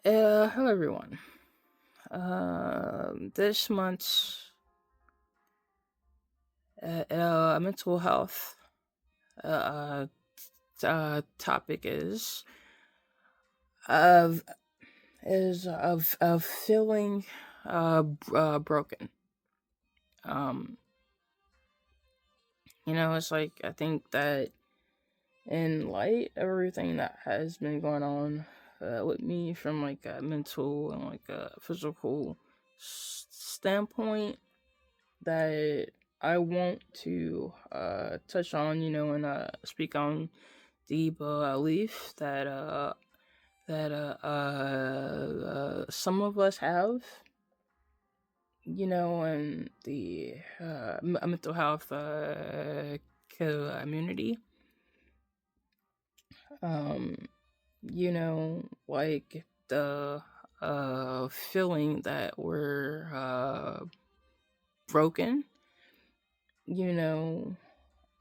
Hello everyone. This month's mental health uh, topic of of feeling broken. Um, it's like I think that in light of everything that has been going on with me from like a mental and like a physical standpoint, that I want to touch on, and speak on the belief that some of us have, in the mental health community. Um, like the feeling that we're broken, you know,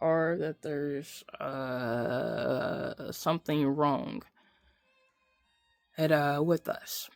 or that there's something wrong with us.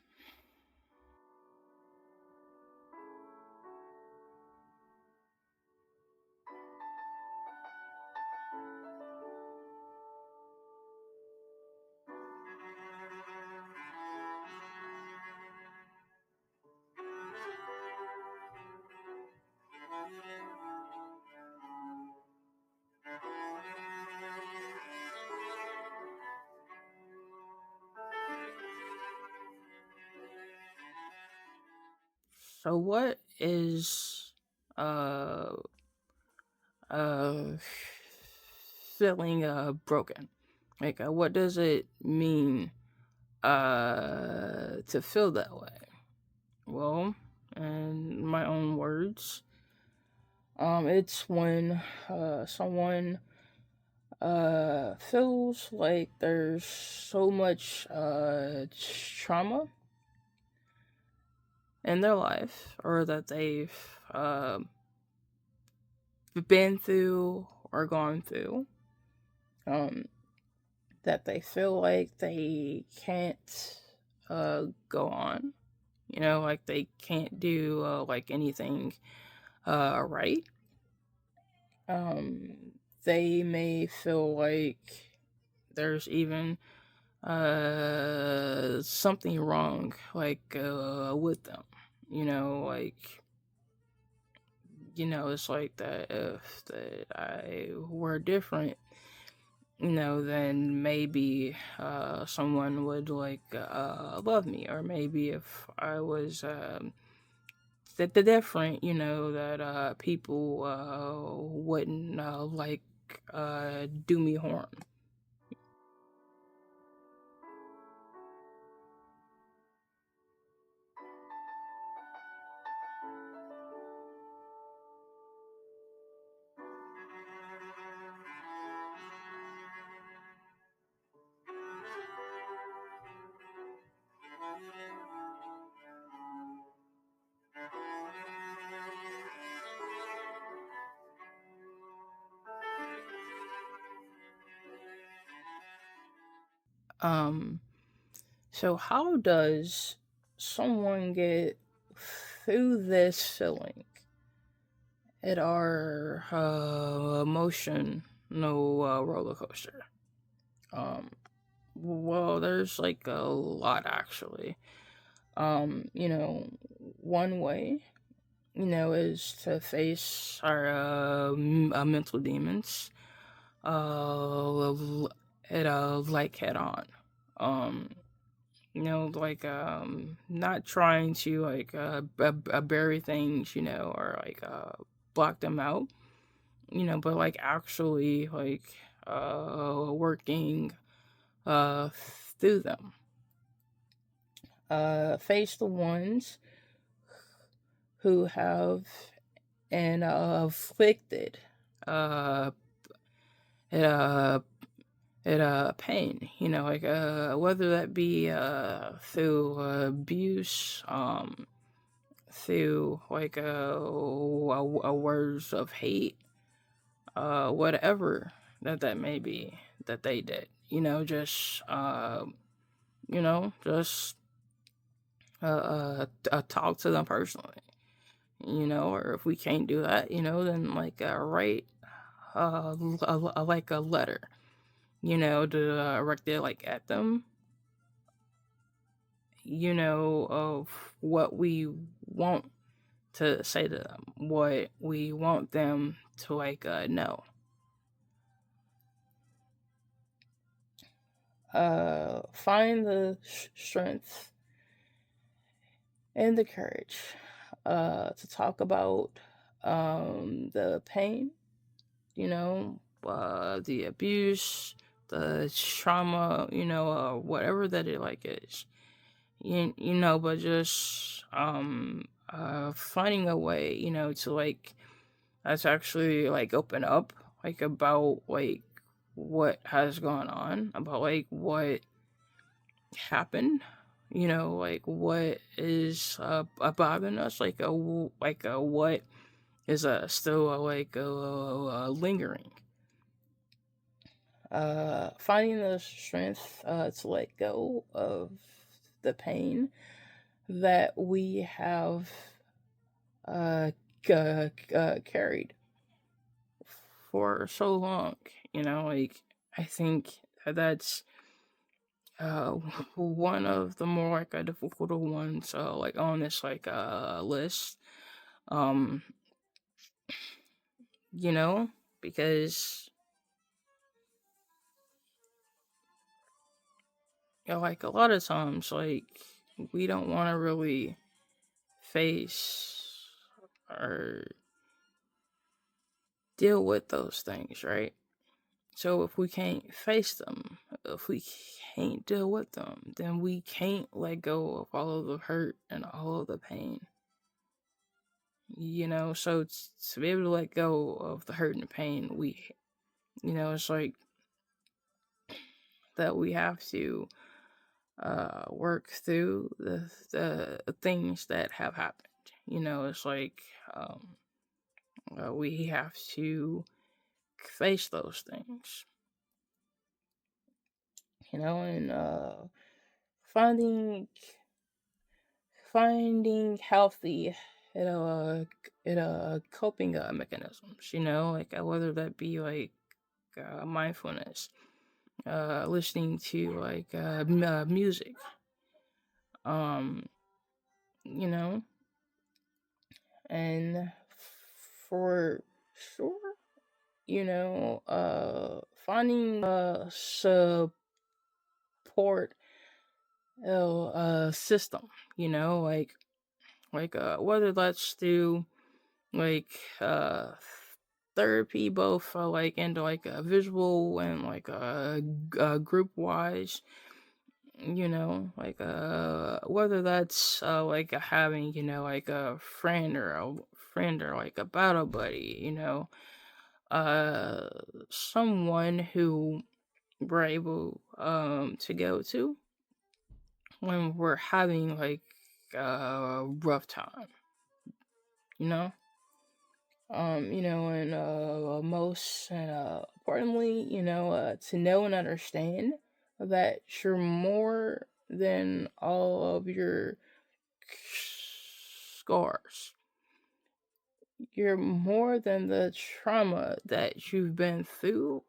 So, what is uh uh feeling broken? Like, what does it mean to feel that way? Well, in my own words, it's when someone feels like there's so much trauma in their life, or that they've been through or gone through, um, that they feel like they can't go on. Like they can't do like anything right. They may feel like there's even something wrong, like with them. Like it's like that if that I were different, then maybe someone would like love me, or maybe if I was the different, that people wouldn't like do me harm. Um, so how does someone get through this feeling at our emotional roller coaster? Um, well, there's like a lot actually. One way, is to face our mental demons, at like head on. Um, like not trying to like bury things, or like block them out, but like actually like working through them. Face the ones who have an afflicted uh, uh, pain, like whether that be through abuse, through like words of hate, whatever that may be that they did, just just talk to them personally, or if we can't do that, then like write like a letter, to direct it like at them, of what we want to say to them, what we want them to like know. Find the strength and the courage to talk about the pain, the abuse, the trauma, whatever that it like is, but just finding a way, to like that's actually like open up like about like what has gone on, about like what happened, like what is bothering us, like a what is still like lingering. Finding the strength to let go of the pain that we have carried for so long. Like I think that's uh one of the more like difficult ones like on this like list. Um, because like a lot of times like we don't want to really face or deal with those things, right? So if we can't face them, if we can't deal with them, then we can't let go of all of the hurt and all of the pain. So to be able to let go of the hurt and the pain, it's like that we have to work through the things that have happened. It's like we have to face those things. And finding healthy coping mechanisms. Like whether that be like mindfulness, listening to like music, um, you know, and for sure, finding support system, whether that's through like therapy, both like into like a visual and like group wise, like whether that's like having like a friend or like a battle buddy, someone who we're able to go to when we're having like a rough time, you know and most importantly, to know and understand that you're more than all of your scars. You're more than the trauma that you've been through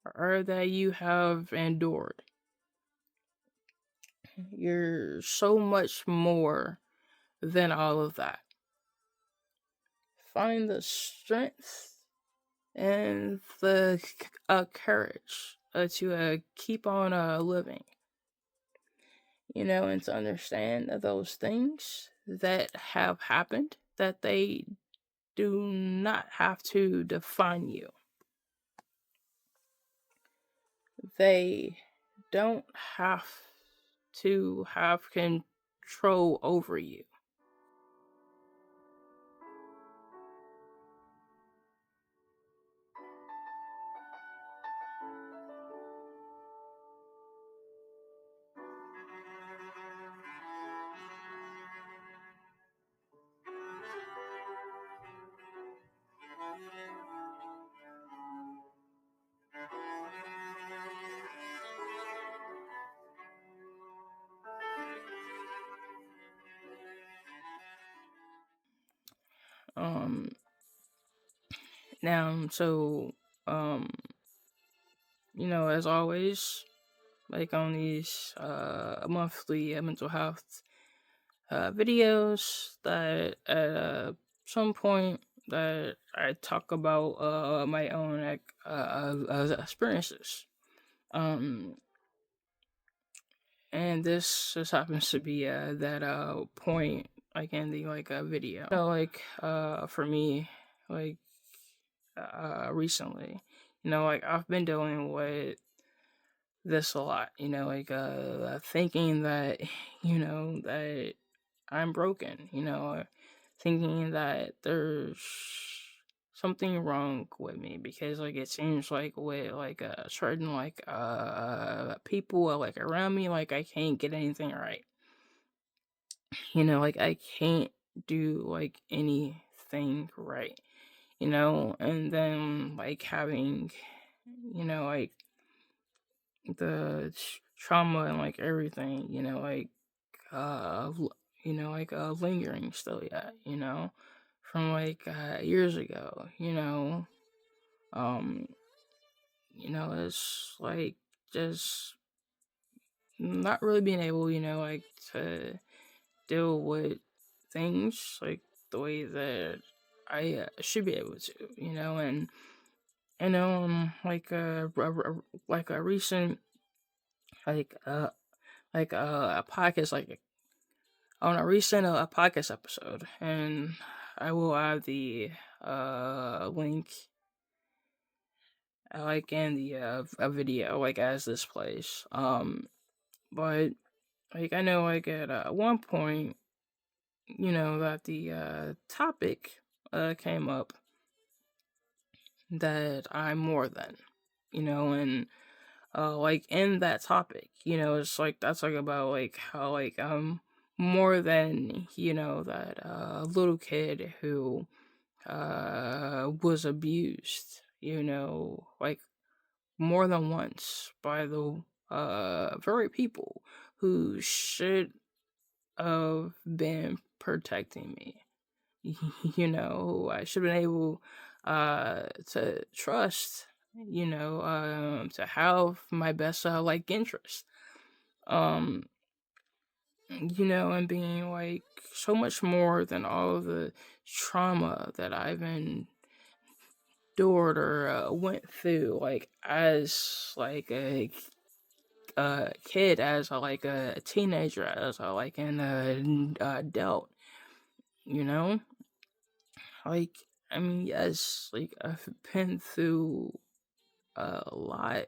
or that you have endured. You're so much more than all of that. Find the strength and the courage to keep on living, and to understand that those things that have happened, that they do not have to define you. They don't have to have control over you. Now, so, um, as always, like on these monthly mental health videos, that at some point that I talk about my own experiences. Um, and this just happens to be that point, like in the video. For me, like recently, like I've been dealing with this a lot, thinking that that I'm broken, thinking that there's something wrong with me, because it seems like with certain people around me, I can't get anything right, I can't do anything right, and then having like the trauma and everything, lingering still yet, from years ago, um it's just not really being able, to deal with things the way that I should be able to, and a recent like uh a podcast, on a recent podcast episode, and I will add the link in the a video as this plays. But I know at one point, that the topic came up that I'm more than, and in that topic, it's that's about how I'm more than, that little kid who was abused, more than once by the very people who should have been protecting me. I should have been able to trust, to have my best interest. Um, and being so much more than all of the trauma that I've endured or went through, as a kid, as a teenager, as an adult, you know. I mean, yes, I've been through a lot,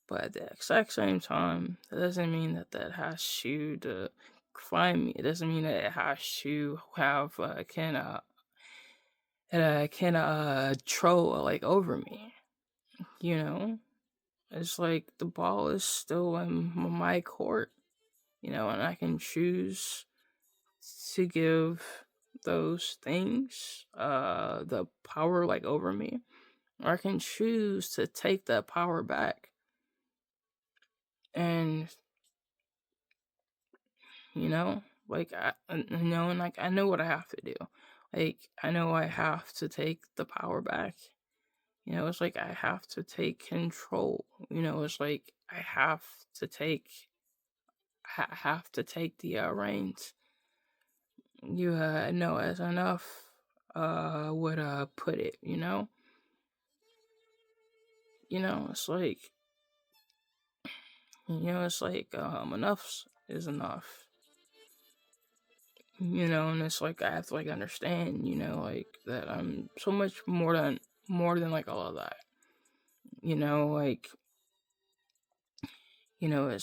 but at the exact same time, that doesn't mean that has to define me. It doesn't mean that it has to have can troll over me. It's the ball is still in my court, and I can choose to give those things the power over me, or I can choose to take that power back. And I know what I have to do. I know I have to take the power back. It's I have to take control. It's I have to take the reins. You know, as enough would put it. It's enough is enough. And it's I have to understand, that I'm so much more than all of that. It's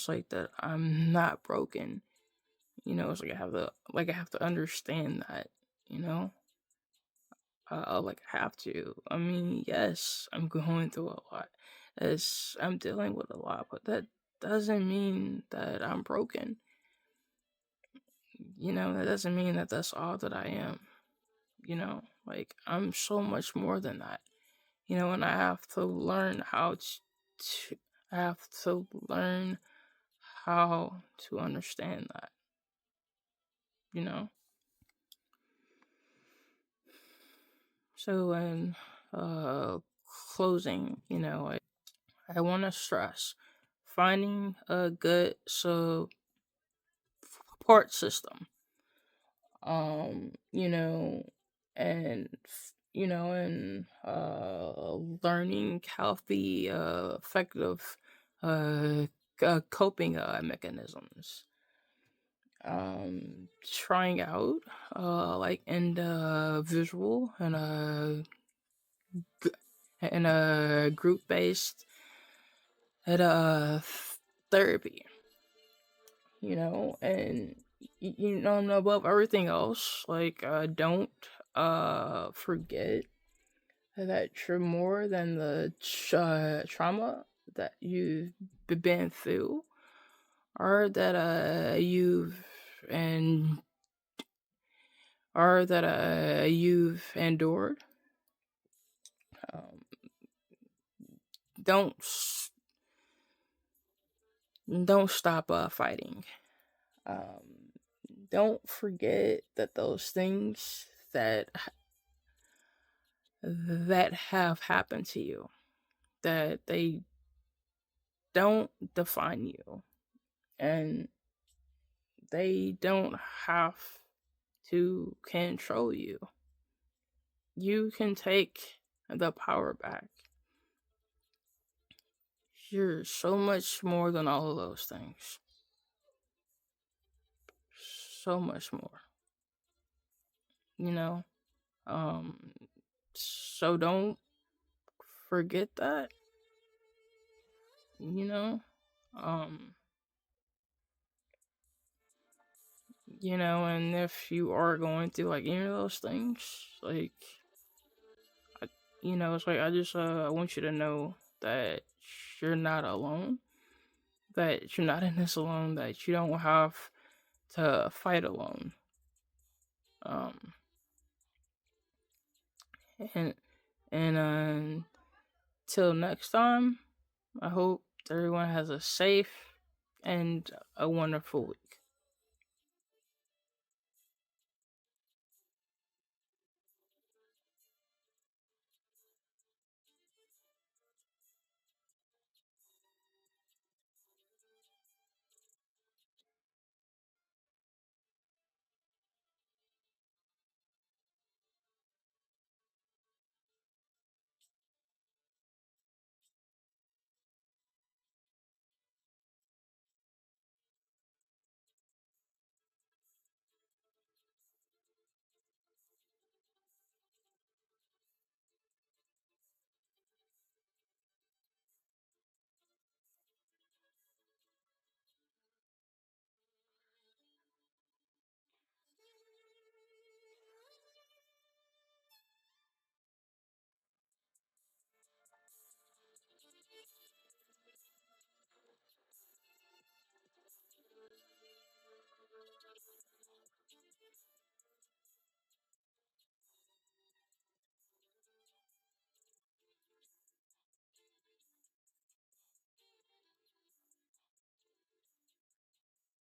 that I'm not broken. It's I have to understand that, I have to. I mean, yes, I'm going through a lot. I'm dealing with a lot, but that doesn't mean that I'm broken. That doesn't mean that that's all that I am. I'm so much more than that. And I have to learn how I have to learn how to understand that. So in closing, I want to stress finding a good support system, you know, and learning healthy, effective, uh, coping mechanisms. Trying out, like individual and a group based at therapy, and and above everything else, like, don't forget that you're more than the trauma that you've been through, or that and you've endured. Um, don't don't stop fighting. Um, don't forget that those things that have happened to you, that they don't define you, and they don't have to control you. You can take the power back. You're so much more than all of those things. So much more. You know? Um so don't forget that, you know? Um and if you are going through like any of those things, like, it's like, I just I want you to know that you're not alone, that you're not in this alone, that you don't have to fight alone. Um and till next time, I hope everyone has a safe and a wonderful week.